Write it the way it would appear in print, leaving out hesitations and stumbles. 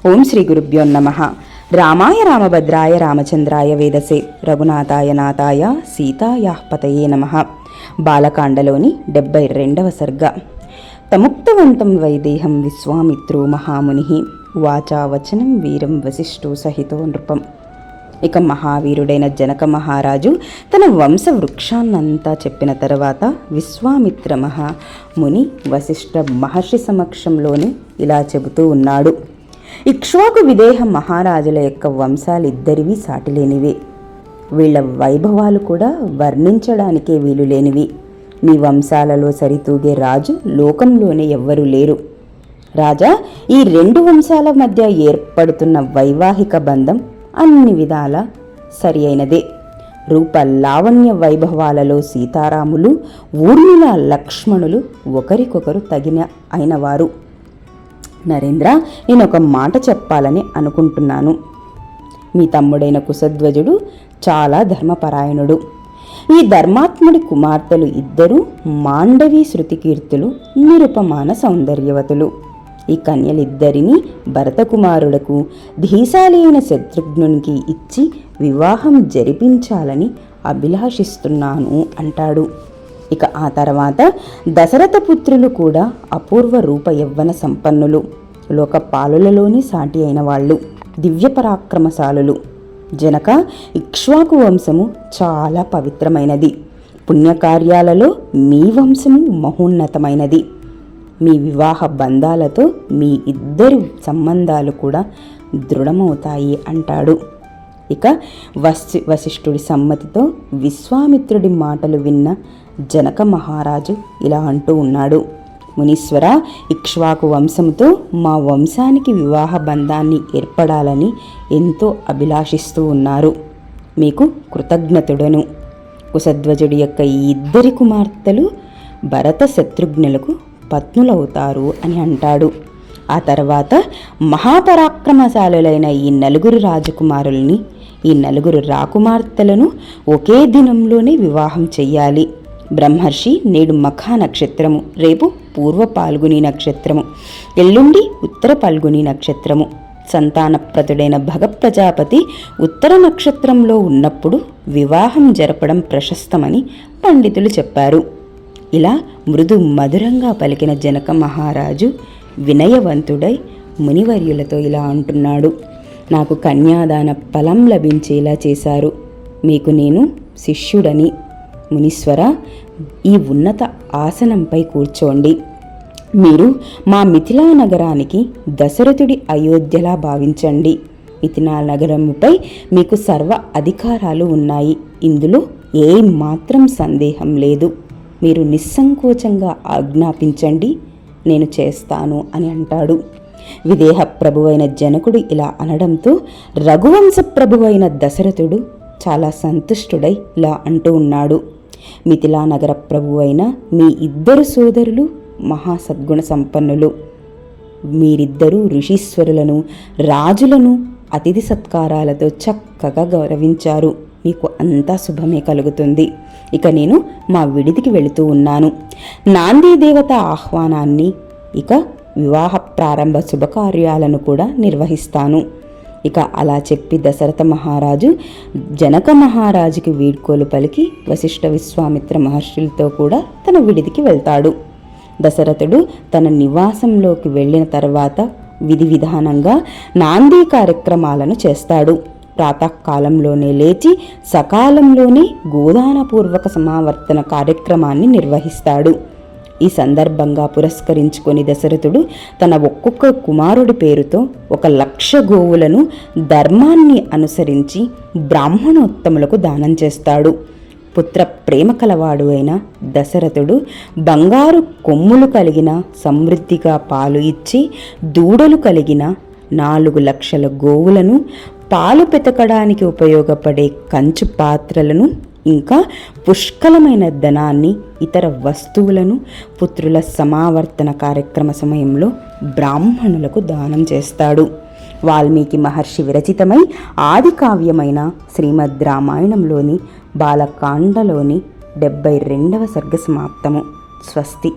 ఓం శ్రీ గురుభ్యో నమః. రామాయ రామభద్రాయ రామచంద్రాయ వేదసే రఘునాథాయ నాథాయ సీతాయాః పతయే నమః. బాలకాండలోని 72వ సర్గ. తముక్తవంతం వైదేహం విశ్వామిత్రో మహాముని వాచా వచనం వీరం వశిష్ఠో సహితో నృపం. ఇక మహావీరుడైన జనక మహారాజు తన వంశ వృక్షాన్నంతా చెప్పిన తర్వాత విశ్వామిత్ర మహాముని వశిష్ఠ మహర్షి సమక్షంలోనే ఇలా చెబుతూ ఉన్నాడు. ఇక్ష్వాకు విదేహ మహారాజుల యొక్క వంశాలిద్దరివి సాటిలేనివే. వీళ్ల వైభవాలు కూడా వర్ణించడానికే వీలు లేనివి. మీ వంశాలలో సరితూగే రాజు లోకంలోనే ఎవ్వరూ లేరు. రాజా, ఈ రెండు వంశాల మధ్య ఏర్పడుతున్న వైవాహిక బంధం అన్ని విధాల సరి అయినదే. రూప లావణ్య వైభవాలలో సీతారాములు, ఊర్మిళ లక్ష్మణులు ఒకరికొకరు తగిన అయినవారు. నరేంద్ర, నేను ఒక మాట చెప్పాలని అనుకుంటున్నాను. మీ తమ్ముడైన కుశధ్వజుడు చాలా ధర్మపరాయణుడు. ఈ ధర్మాత్ముడి కుమార్తెలు ఇద్దరూ మాండవి శృతికీర్తులు, నిరుపమాన సౌందర్యవతులు. ఈ కన్యలిద్దరినీ భరతకుమారులకు ధీశాలి అయిన శత్రుఘ్నునికి ఇచ్చి వివాహం జరిపించాలని అభిలాషిస్తున్నాను అంటాడు. ఇక ఆ తర్వాత దశరథ పుత్రులు కూడా అపూర్వ రూప యవ్వన సంపన్నులు, లోకపాలులలోని సాటి అయిన వాళ్ళు, దివ్య పరాక్రమశాలులు. జనక, ఇక్ష్వాకు వంశము చాలా పవిత్రమైనది. పుణ్యకార్యాలలో మీ వంశము మహోన్నతమైనది. మీ వివాహ బంధాలతో మీ ఇద్దరి సంబంధాలు కూడా దృఢమవుతాయి అంటాడు. ఇక వశిష్ఠుడి సమ్మతితో విశ్వామిత్రుడి మాటలు విన్న జనక మహారాజు ఇలా అంటూ ఉన్నాడు. మునీశ్వర, ఇక్ష్వాకు వంశంతో మా వంశానికి వివాహ బంధాన్ని ఏర్పడాలని ఎంతో అభిలాషిస్తూ ఉన్నారు. మీకు కృతజ్ఞతుడను. కుశధ్వజుడి యొక్క ఈ ఇద్దరి కుమార్తెలు భరత శత్రుఘ్నులకు పత్నులవుతారు అని అంటాడు. ఆ తర్వాత మహాపరాక్రమశాలులైన ఈ నలుగురు రాజకుమారుల్ని, ఈ నలుగురు రాకుమార్తెలను ఒకే దినంలోనే వివాహం చెయ్యాలి. బ్రహ్మర్షి నేడు మఖా నక్షత్రము, రేపు పూర్వ పాల్గుని నక్షత్రము, ఎల్లుండి ఉత్తర పాల్గుని నక్షత్రము. సంతానప్రదుడైన భగప్రజాపతి ఉత్తర నక్షత్రంలో ఉన్నప్పుడు వివాహం జరపడం ప్రశస్తమని పండితులు చెప్పారు. ఇలా మృదు మధురంగా పలికిన జనక మహారాజు వినయవంతుడై మునివర్యులతో ఇలా అంటున్నాడు. నాకు కన్యాదాన ఫలం లభించేలా చేశారు. మీకు నేను శిష్యుడని. మునీశ్వర, ఈ ఉన్నత ఆసనంపై కూర్చోండి. మీరు మా మిథిలా నగరానికి దశరథుడి అయోధ్యలా భావించండి. మిథిలా నగరముపై మీకు సర్వ అధికారాలు ఉన్నాయి. ఇందులో ఏ మాత్రం సందేహం లేదు. మీరు నిస్సంకోచంగా ఆజ్ఞాపించండి, నేను చేస్తాను అని అంటాడు. విదేహ ప్రభువైన జనకుడు ఇలా అనడంతో రఘువంశ ప్రభువైన దశరథుడు చాలా సంతుష్టుడై ఇలా అంటూ ఉన్నాడు. మిథిలా నగర ప్రభువైన మీ ఇద్దరు సోదరులు మహాసద్గుణ సంపన్నులు. మీరిద్దరూ ఋషీశ్వరులను, రాజులను అతిథి సత్కారాలతో చక్కగా గౌరవించారు. మీకు అంతా శుభమే కలుగుతుంది. ఇక నేను మా విడిదికి వెళుతూ ఉన్నాను. నాంది దేవత ఆహ్వానాన్ని, ఇక వివాహ ప్రారంభ శుభకార్యాలను కూడా నిర్వహిస్తాను. ఇక అలా చెప్పి దశరథ మహారాజు జనక మహారాజుకి వీడ్కోలు పలికి వశిష్ఠ విశ్వామిత్ర మహర్షులతో కూడా తన విడిదికి వెళ్తాడు. దశరథుడు తన నివాసంలోకి వెళ్ళిన తర్వాత విధి విధానంగా నాంది కార్యక్రమాలను చేస్తాడు. ప్రాతకాలంలోనే లేచి సకాలంలోనే గోదానపూర్వక సమావర్తన కార్యక్రమాన్ని నిర్వహిస్తాడు. ఈ సందర్భంగా పురస్కరించుకొని దశరథుడు తన ఒక్కొక్క కుమారుడి పేరుతో 1,00,000 గోవులను ధర్మాన్ని అనుసరించి బ్రాహ్మణోత్తములకు దానం చేస్తాడు. పుత్ర ప్రేమ కలవాడు అయిన దశరథుడు బంగారు కొమ్ములు కలిగిన సమృద్ధిగా పాలు ఇచ్చి దూడలు కలిగిన 4,00,000 గోవులను, పాలు పెతకడానికి ఉపయోగపడే కంచు పాత్రలను, ఇంకా పుష్కలమైన ధనాన్ని, ఇతర వస్తువులను పుత్రుల సమావర్తన కార్యక్రమ సమయంలో బ్రాహ్మణులకు దానం చేస్తాడు. వాల్మీకి మహర్షి విరచితమై ఆది కావ్యమైన శ్రీమద్ రామాయణంలోని బాలకాండలోని 72వ సర్గ సమాప్తము. స్వస్తి.